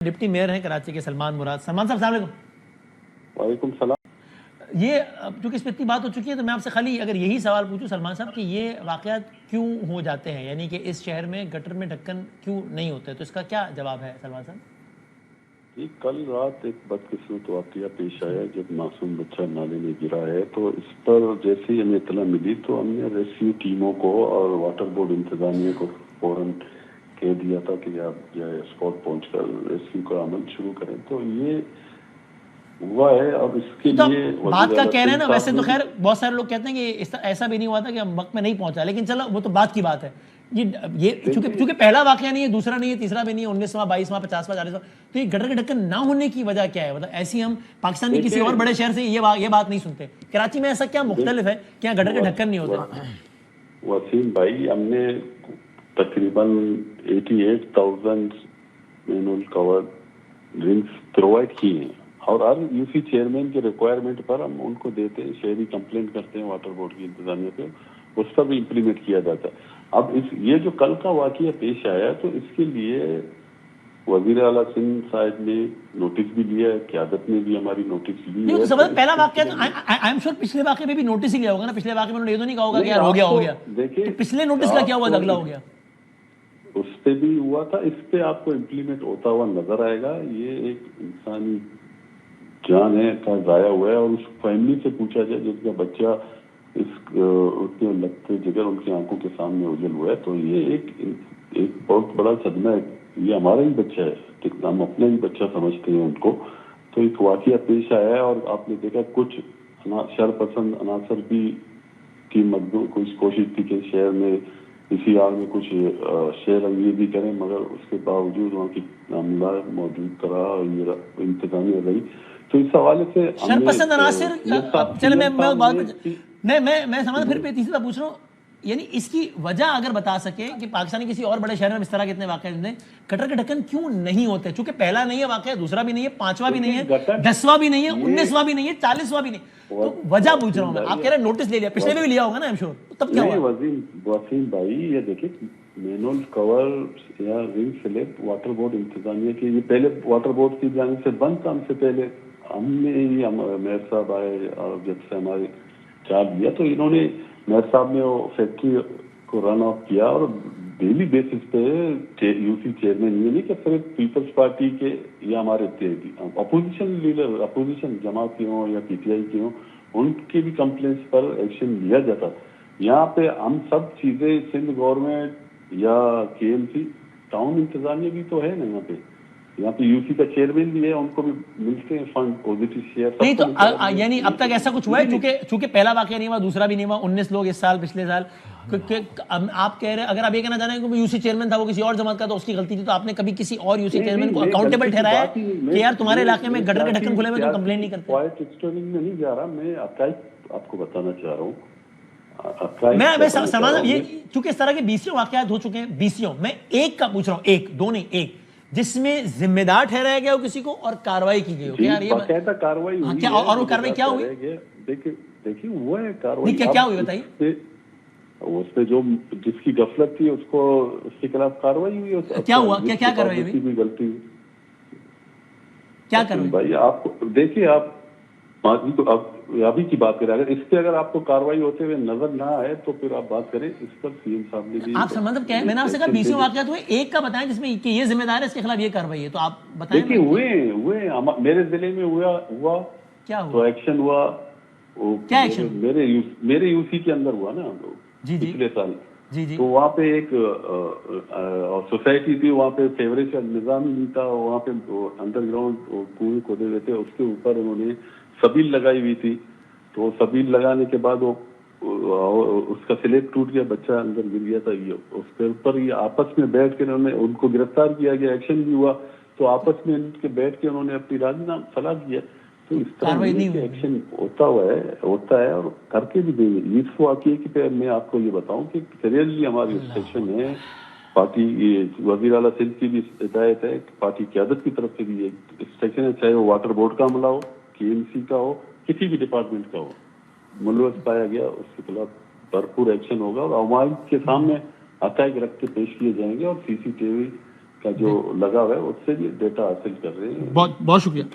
Deputy mayor ہیں کراچی کے سلمان مراد. سلمان صاحب السلام علیکم. وعلیکم السلام. یہ چونکہ اس پہ اتنی بات ہو چکی ہے تو میں آپ سے خالی اگر یہی سوال پوچھوں سلمان صاحب کہ یہ واقعات کیوں ہو جاتے ہیں, یعنی کہ اس شہر میں گٹر میں ڈھکن کیوں نہیں ہوتے, تو اس کا کیا جواب ہے سلمان صاحب؟ جی کل رات ایک بدقسمت واقعہ پیش آیا جب معصوم بچہ نالے میں گرا ہے, تو اس پر جیسے ہی ہمیں اطلاع ملی تو ہم نے ریسکیو ٹیموں کو اور واٹر بورڈ انتظامیہ کو فوراً کہہ دیا تھا کہ آپ جو ہے اسپاٹ پہنچ کر ریسکیو کا عمل شروع کریں. تو یہ ہوا ہے. اب اس کے لیے بات کا کہہ رہے ہیں نا, ویسے تو خیر بہت سارے لوگ کہتے ہیں کہ ایسا بھی نہیں ہوا تھا کہ ہم وقت میں نہیں پہنچا, لیکن چلو وہ تو بات کی بات ہے. یہ چونکہ پہلا واقعہ نہیں ہے, دوسرا نہیں ہے, تیسرا بھی نہیں ہے, 19واں 22واں 50واں 40واں, تو یہ گٹر کے ڈھکن نہ ہونے کی وجہ کیا ہے؟ مطلب ایسی ہم پاکستان میں کسی اور بڑے شہر سے یہ بات نہیں سنتے, کراچی میں ایسا کیا مختلف ہے کہ یہاں گٹر کے ڈھکن نہیں ہوتے؟ وسیم بھائی, ہم نے تقریباً 88,000 مینول کور ڈرنکس پرووائڈ کی ہیں, اور ہر یو سی چیئرمین کے ریکوائرمنٹ پر ہم ان کو دیتے ہیں. شہری کمپلینٹ کرتے ہیں واٹر بورڈ کی انتظامیہ پہ, اس پر بھی امپلیمنٹ کیا جاتا ہے. اب یہ جو کل کا واقعہ پیش آیا تو اس کے لیے وزیر اعلیٰ سندھ صاحب نے نوٹس بھی لیا ہے, قیادت نے بھی ہماری نوٹس لی ہے. پہلا واقعہ تو آئی ایم شیور پچھلے واقعے میں بھی نوٹس ہی لیا ہوگا نا. پچھلے واقعے میں انہوں نے یہ تو نہیں کہا ہوگا کہ یار ہو گیا, تو پچھلے نوٹس کا کیا ہوا اگلا ہو گیا؟ اس پہ بھی ہوا تھا, اس پہ آپ کو امپلیمنٹ ہوتا ہوا نظر آئے گا. یہ ایک انسانی جان ہے کا ضائع ہوا ہے, اور اس فیملی سے پوچھا جائے جس کا بچہ اس کے لگتے جگر ان کی آنکھوں کے سامنے اجل ہوا ہے, تو یہ ایک بہت بڑا صدمہ ہے. یہ ہمارا ہی بچہ ہے, ہم اپنا ہی بچہ سمجھتے ہیں ان کو. تو ایک واقعہ پیش آیا ہے, اور آپ نے دیکھا کچھ شر پسند عناصر بھی کی کچھ کوشش تھی کہ شہر میں اسی حال میں کچھ شہر انگیزی کریں, مگر اس کے باوجود وہاں کی عملہ موجود رہا اور یہ انتظامیہ رہی. تو اس حوالے سے شرپسند عناصر, چلے میں سمجھ پھر تیسری بات پوچھ رہا ہوں, یعنی اس کی وجہ اگر بتا سکیں کہ پاکستانی کسی اور بڑے شہر میں اس طرح کے اتنے واقعات ہیں, گٹر کے ڈھکن کیوں نہیں ہوتے؟ چونکہ پہلا نہیں ہے واقعہ, دوسرا بھی نہیں ہے, 5واں بھی نہیں ہے, 10واں بھی نہیں ہے, 19واں بھی نہیں ہے, 40واں بھی نہیں. تو وجہ پوچھ رہا ہوں میں. آپ کہہ رہے ہیں نوٹس لے لیا, پچھلے میں بھی لیا ہوگا نا, ایم شور, تب کیا ہوا؟ وسیم بھائی یہ دیکھیں, مینول کور یا رنگ سلپ واٹر بورڈ انتظامیہ کے, یہ پہلے واٹر بورڈ کی جانب سے بند تھا. ہم سے پہلے ہم نے ہی میئر صاحب آئے اور جب سے ہمارے چارج لیا تو انہوں نے میئر صاحب نے وہ فیکٹری کو رن آف کیا, اور ڈیلی بیسس پہ یو سی چیئرمین, یہ نہیں کہ صرف پیپلز پارٹی کے یا ہمارے اپوزیشن لیڈر, اپوزیشن جماعت کے ہوں یا پی ٹی آئی کے ہوں, ان کی بھی کمپلینٹس پر ایکشن لیا جاتا. یہاں پہ ہم سب چیزیں سندھ گورنمنٹ یا کے ایم سی ٹاؤن انتظامیہ بھی تو ہے نا, یہاں پہ یو سی کا چیئرمین بھی ہے, ان کو بھی ملتے ہیں فنڈ, پوزیٹو شیئر. نہیں تو یعنی اب تک ایسا کچھ ہوا ہے چونکہ پہلا واقعہ نہیں ہوا, دوسرا بھی نہیں ہوا, 19 لوگ اس سال پچھلے سال, آپ کہہ رہے ہیں اگر آپ یہ کہنا چاہ رہے ہیں کہ یو سی چیئرمین تھا وہ کسی اور جماعت کا تو اس کی غلطی تھی, تو آپ نے کبھی کسی اور یو سی چیئرمین کو اکاؤنٹیبل ٹھہرایا ہے کہ یار تمہارے علاقے میں گٹر کے ڈھکن کھلے ہوئے تم کمپلین نہیں کرتے؟ پوائنٹ ایکسٹرننگ میں نہیں جا رہا, میں آپ کو بتانا چاہ رہا ہوں. میں سمجھ, یہ چونکہ اس طرح کے 20 واقعات ہو چکے ہیں, 20 میں ایک کا پوچھ رہا ہوں, ایک دو نہیں, ایک جس میں ذمہ دار ٹھہرایا گیا ہو کسی کو اور کاروائی کی گئی ہو. باقاعدہ کاروائی ہوئی ہے, اور وہ کاروائی کیا ہوئی؟ دیکھیے وہ ہے کاروائی کیا ہوئی بتائیے. اس پہ جو جس کی غفلت تھی اس کو, اس کے خلاف کاروائی ہوئی. کیا ہوا, کیا کاروائی ہوئی, بھی غلطی کیا کاروائی بھائی؟ آپ دیکھیے, آپ ابھی کی بات کریں, اگر آپ کو کاروائی ہوتے ہوئے نظر نہ آئے تو پھر آپ بات کریں. اس پر سی ایم صاحب نے بھی, آپ مطلب کیا ہے, میں نے آپ سے کہا 20 واقعات ہوئے, ایک کا بتائیں جس میں کہ یہ ذمہ دار ہے, اس کے خلاف یہ کاروائی ہے, تو آپ بتائیں. دیکھیے ہوئے میرے ضلع میں ہوا کیا ہوا, تو ایکشن ہوا. کیا ایکشن؟ میرے یو سی کے اندر ہوا نا پچھلے سال. تو وہاں پہ ایک سوسائٹی تھی, وہاں پہ سیوریج کا نظام ہی نہیں تھا, وہاں پہ انڈر گراؤنڈ کنویں کھودے ہوئے تھے, اس کے اوپر انہوں نے سبیل لگائی ہوئی تھی. تو سبیل لگانے کے بعد وہ اس کا سلیب ٹوٹ گیا, بچہ اندر گر گیا تھا. اس کے اوپر یہ آپس میں بیٹھ کے انہوں نے ان کو گرفتار کیا گیا, ایکشن بھی ہوا. تو آپس میں ان کے بیٹھ کے انہوں نے اپنی رائے صلاح کیا. تو اس طرح ایکشن ہوتا ہے اور کر کے بھی دیں گے. اس واقعے کی میں آپ کو یہ بتاؤں کہ سیریسلی ہماری انسٹرکشن ہے, پارٹی وزیر اعلیٰ سندھ کی بھی ہدایت ہے, پارٹی قیادت کی طرف سے بھی انسٹرکشن ہے, چاہے وہ واٹر بورڈ کا عملہ ہو, کے ایم سی کا ہو, کسی بھی ڈپارٹمنٹ کا ہو, ملوث پایا گیا اس کے خلاف بھرپور ایکشن ہوگا, اور عوام کے سامنے حقائق رکھ کے پیش کیے جائیں گے, اور سی سی ٹی وی کا جو لگا ہوا ہے اس سے بھی ڈیٹا حاصل کر رہے ہیں. بہت بہت شکریہ.